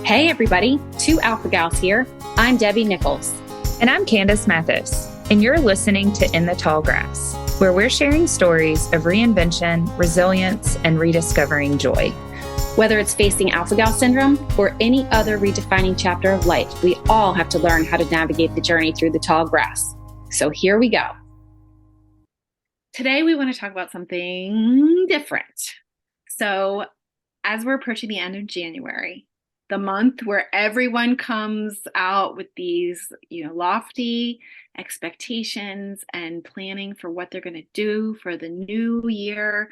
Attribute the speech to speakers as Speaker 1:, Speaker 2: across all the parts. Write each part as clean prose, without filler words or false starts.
Speaker 1: Hey everybody, two Alpha Gals here. I'm Debbie Nichols.
Speaker 2: And I'm Candice Mathis, and you're listening to In the Tall Grass, where we're sharing stories of reinvention, resilience, and rediscovering joy.
Speaker 1: Whether it's facing Alpha Gal syndrome or any other redefining chapter of life, we all have to learn how to navigate the journey through the tall grass. So here we go. Today we want to talk about something different. So as we're approaching the end of January, the month where everyone comes out with these, lofty expectations and planning for what they're going to do for the new year,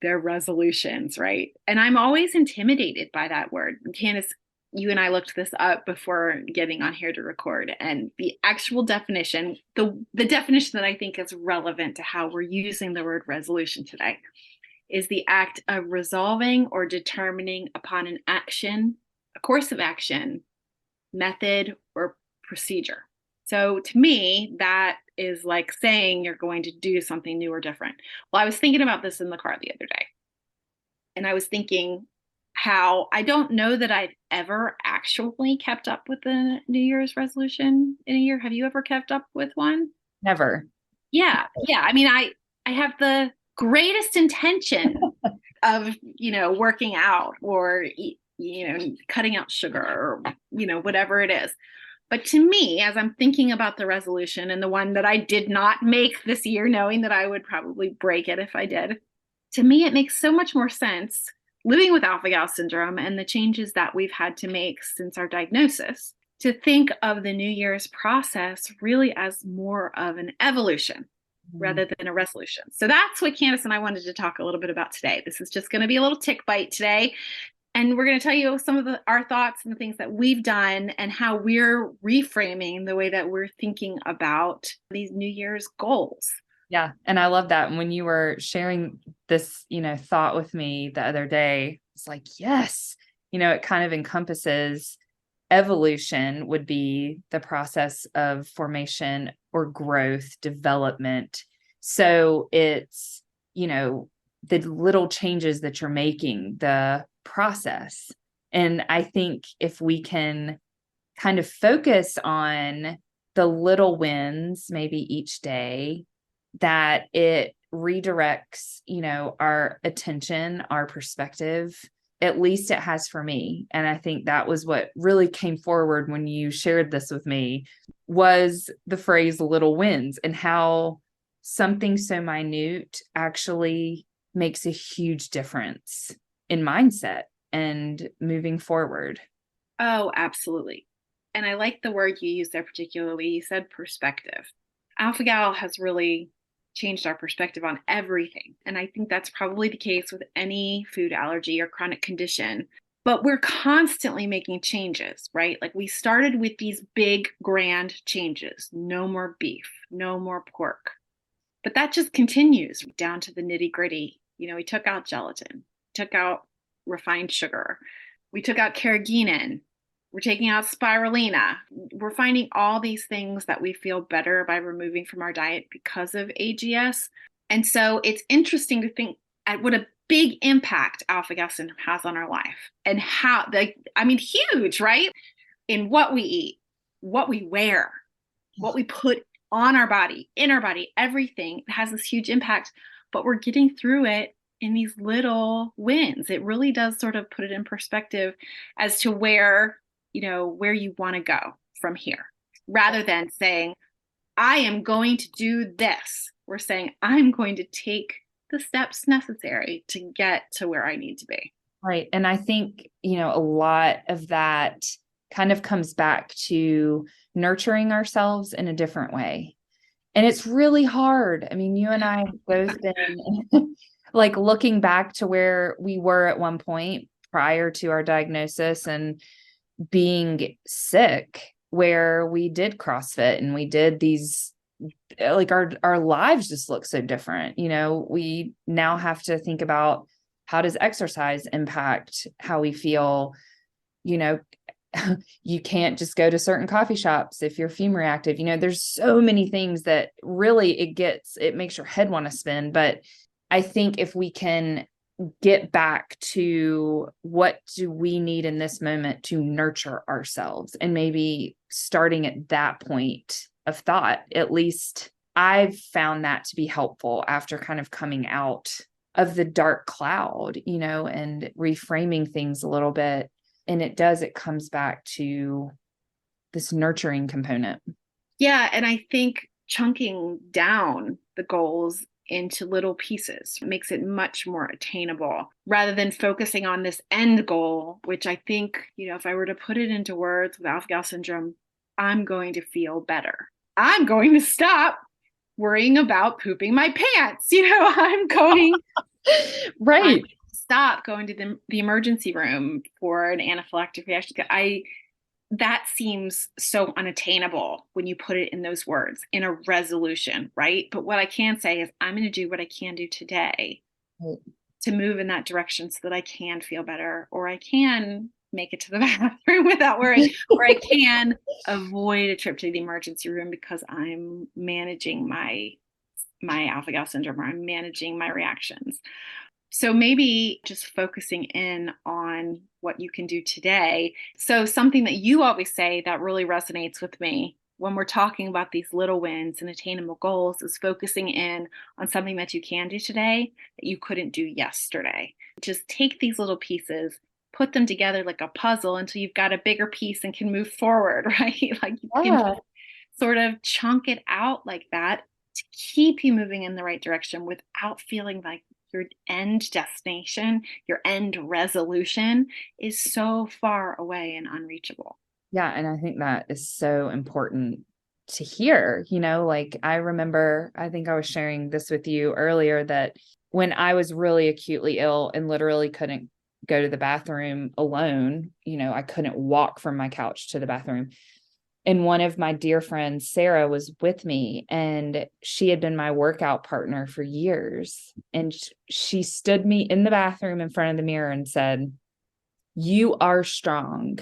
Speaker 1: their resolutions, right? And I'm always intimidated by that word. Candice, you and I looked this up before getting on here to record, and the actual definition, the definition that I think is relevant to how we're using the word resolution today, is the act of resolving or determining upon an action, a course of action, method, or procedure. So to me, that is like saying you're going to do something new or different. Well, I was thinking about this in the car the other day, and I was thinking how I don't know that I've ever actually kept up with the New Year's resolution in a year. Have you ever kept up with one?
Speaker 2: Never.
Speaker 1: Yeah. I mean, I have the greatest intention of, working out or, cutting out sugar or, whatever it is. But to me, as I'm thinking about the resolution and the one that I did not make this year, knowing that I would probably break it if I did, to me, it makes so much more sense living with alpha gal syndrome and the changes that we've had to make since our diagnosis to think of the New Year's process really as more of an evolution rather than a resolution. So that's what Candice and I wanted to talk a little bit about today. This is just going to be a little tick bite today. And we're going to tell you some of our thoughts and the things that we've done and how we're reframing the way that we're thinking about these New Year's goals.
Speaker 2: Yeah. And I love that. And when you were sharing this, thought with me the other day, it's like, yes, it kind of encompasses evolution would be the process of formation or growth, development. So it's, the little changes that you're making, the process. And I think if we can kind of focus on the little wins, maybe each day, that it redirects, our attention, our perspective. At least it has for me. And I think that was what really came forward when you shared this with me, was the phrase little wins and how something so minute actually makes a huge difference in mindset and moving forward.
Speaker 1: Oh, absolutely. And I like the word you used there particularly. You said perspective. Alpha Gal has really changed our perspective on everything. And I think that's probably the case with any food allergy or chronic condition. But we're constantly making changes, right? Like we started with these big, grand changes. No more beef, no more pork. But that just continues down to the nitty gritty. We took out gelatin, took out refined sugar. We took out carrageenan. We're taking out spirulina. We're finding all these things that we feel better by removing from our diet because of AGS. And so it's interesting to think at what a big impact alpha gal syndrome has on our life and how, huge, right? In what we eat, what we wear, what we put on our body, in our body, everything has this huge impact, but we're getting through it in these little wins. It really does sort of put it in perspective as to where you want to go from here, rather than saying, I am going to do this. We're saying, I'm going to take the steps necessary to get to where I need to be.
Speaker 2: Right. And I think, a lot of that kind of comes back to nurturing ourselves in a different way. And it's really hard. I mean, you and I both been like looking back to where we were at one point prior to our diagnosis and being sick, where we did CrossFit and we did these, like our lives just look so different. We now have to think about, how does exercise impact how we feel? You can't just go to certain coffee shops if you're fume reactive. There's so many things that really it makes your head want to spin. But I think if we can get back to what do we need in this moment to nurture ourselves, and maybe starting at that point of thought. At least I've found that to be helpful after kind of coming out of the dark cloud, and reframing things a little bit. And it comes back to this nurturing component.
Speaker 1: Yeah. And I think chunking down the goals into little pieces makes it much more attainable rather than focusing on this end goal, which I think, if I were to put it into words with alpha gal syndrome, I'm going to feel better. I'm going to stop worrying about pooping my pants. I'm going
Speaker 2: right.
Speaker 1: to stop going to the emergency room for an anaphylactic reaction. That seems so unattainable when you put it in those words, in a resolution, right? But what I can say is I'm going to do what I can do today to move in that direction so that I can feel better, or I can make it to the bathroom without worrying, or I can avoid a trip to the emergency room because I'm managing my alpha gal syndrome, or I'm managing my reactions. So maybe just focusing in on what you can do today. So something that you always say that really resonates with me when we're talking about these little wins and attainable goals is focusing in on something that you can do today that you couldn't do yesterday. Just take these little pieces, put them together like a puzzle until you've got a bigger piece and can move forward, right? Like you can sort of chunk it out like that to keep you moving in the right direction without feeling like your end destination, your end resolution is so far away and unreachable.
Speaker 2: Yeah. And I think that is so important to hear. Like I remember, I think I was sharing this with you earlier, that when I was really acutely ill and literally couldn't go to the bathroom alone, I couldn't walk from my couch to the bathroom. And one of my dear friends, Sarah, was with me, and she had been my workout partner for years. And she stood me in the bathroom in front of the mirror and said, "You are strong.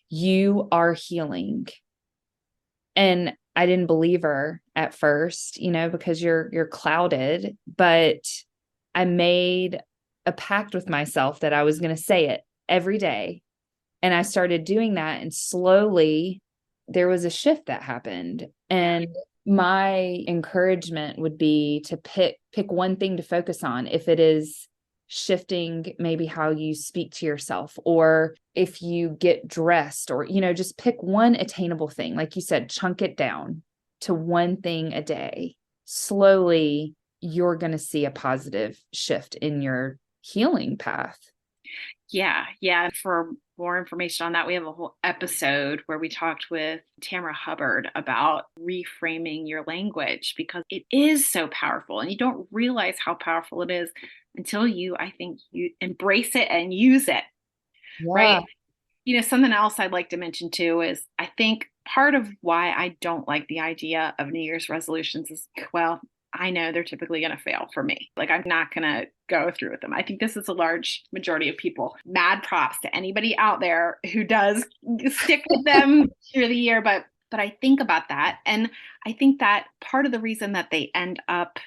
Speaker 2: You are healing." And I didn't believe her at first, because you're clouded, but I made a pact with myself that I was going to say it every day. And I started doing that, and slowly there was a shift that happened. And my encouragement would be to pick one thing to focus on. If it is shifting maybe how you speak to yourself, or if you get dressed, or, just pick one attainable thing. Like you said, chunk it down to one thing a day. Slowly, you're going to see a positive shift in your healing path.
Speaker 1: Yeah. Yeah. For more information on that, we have a whole episode where we talked with Tamara Hubbard about reframing your language, because it is so powerful and you don't realize how powerful it is until I think you embrace it and use it.
Speaker 2: Yeah.
Speaker 1: Right. Something else I'd like to mention too is I think part of why I don't like the idea of New Year's resolutions is, well, I know they're typically going to fail for me. Like I'm not going to go through with them. I think this is a large majority of people. Mad props to anybody out there who does stick with them through the year. But I think about that. And I think that part of the reason that they end up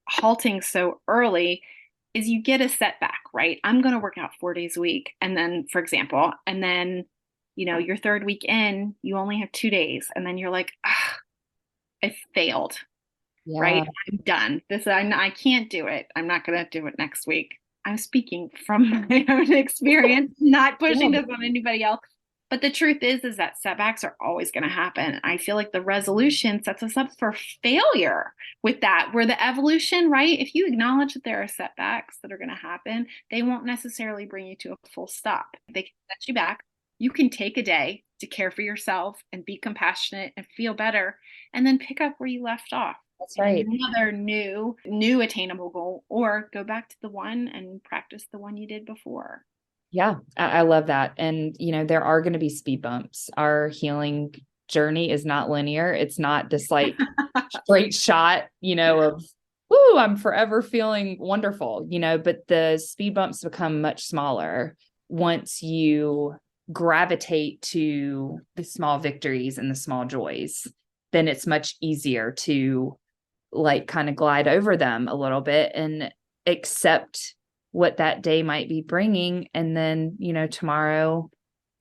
Speaker 1: halting so early is you get a setback, right? I'm going to work out 4 days a week. And then, for example, and then, your third week in, you only have 2 days. And then you're like, I failed.
Speaker 2: Yeah.
Speaker 1: Right? I'm done. I can't do it. I'm not going to do it next week. I'm speaking from my own experience, not pushing this on anybody else. But the truth is that setbacks are always going to happen. I feel like the resolution sets us up for failure with that, where the evolution, right? If you acknowledge that there are setbacks that are going to happen, they won't necessarily bring you to a full stop. They can set you back. You can take a day to care for yourself and be compassionate and feel better, and then pick up where you left off.
Speaker 2: That's right.
Speaker 1: Another new attainable goal, or go back to the one and practice the one you did before.
Speaker 2: Yeah, I love that. And, there are going to be speed bumps. Our healing journey is not linear. It's not this like straight shot, of, woo, I'm forever feeling wonderful, but the speed bumps become much smaller once you gravitate to the small victories and the small joys. Then it's much easier to like kind of glide over them a little bit and accept what that day might be bringing. And then, tomorrow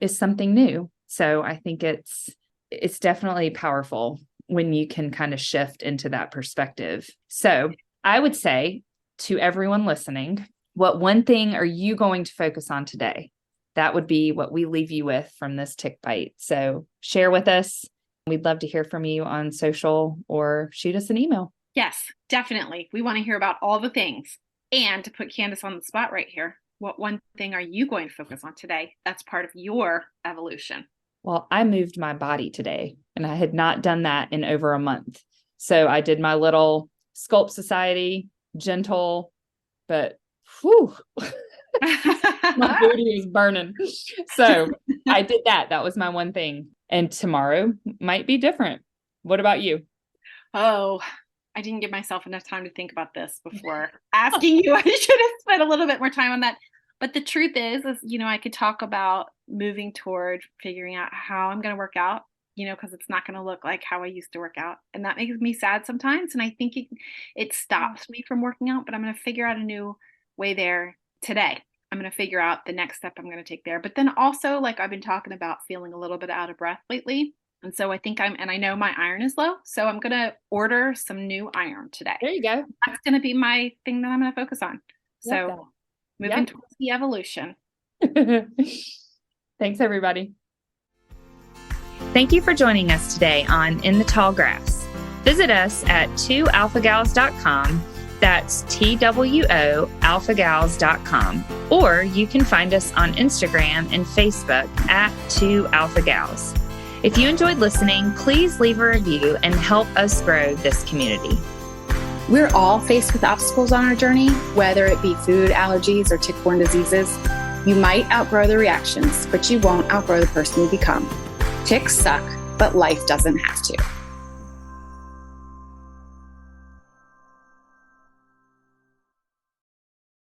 Speaker 2: is something new. So I think it's definitely powerful when you can kind of shift into that perspective. So I would say to everyone listening, what one thing are you going to focus on today? That would be what we leave you with from this Tick Byte. So share with us. We'd love to hear from you on social or shoot us an email.
Speaker 1: Yes, definitely. We want to hear about all the things. And to put Candice on the spot right here, what one thing are you going to focus on today? That's part of your evolution.
Speaker 2: Well, I moved my body today, and I had not done that in over a month. So I did my little Sculpt Society, gentle, but whew, my booty is burning. So I did that. That was my one thing. And tomorrow might be different. What about you?
Speaker 1: Oh, I didn't give myself enough time to think about this before asking you. I should have spent a little bit more time on that. But the truth is, I could talk about moving toward figuring out how I'm going to work out, because it's not going to look like how I used to work out. And that makes me sad sometimes. And I think it stops me from working out, but I'm going to figure out a new way there today. I'm going to figure out the next step I'm going to take there. But then also, like I've been talking about, feeling a little bit out of breath lately. And so I think and I know my iron is low. So I'm going to order some new iron today.
Speaker 2: There you go.
Speaker 1: That's going to be my thing that I'm going to focus on. So moving towards the evolution.
Speaker 2: Thanks, everybody. Thank you for joining us today on In the Tall Grass. Visit us at 2alphagals.com. That's TWOalphagals.com. Or you can find us on Instagram and Facebook at 2alphagals. If you enjoyed listening, please leave a review and help us grow this community.
Speaker 3: We're all faced with obstacles on our journey, whether it be food allergies or tick-borne diseases. You might outgrow the reactions, but you won't outgrow the person you become. Ticks suck, but life doesn't have to.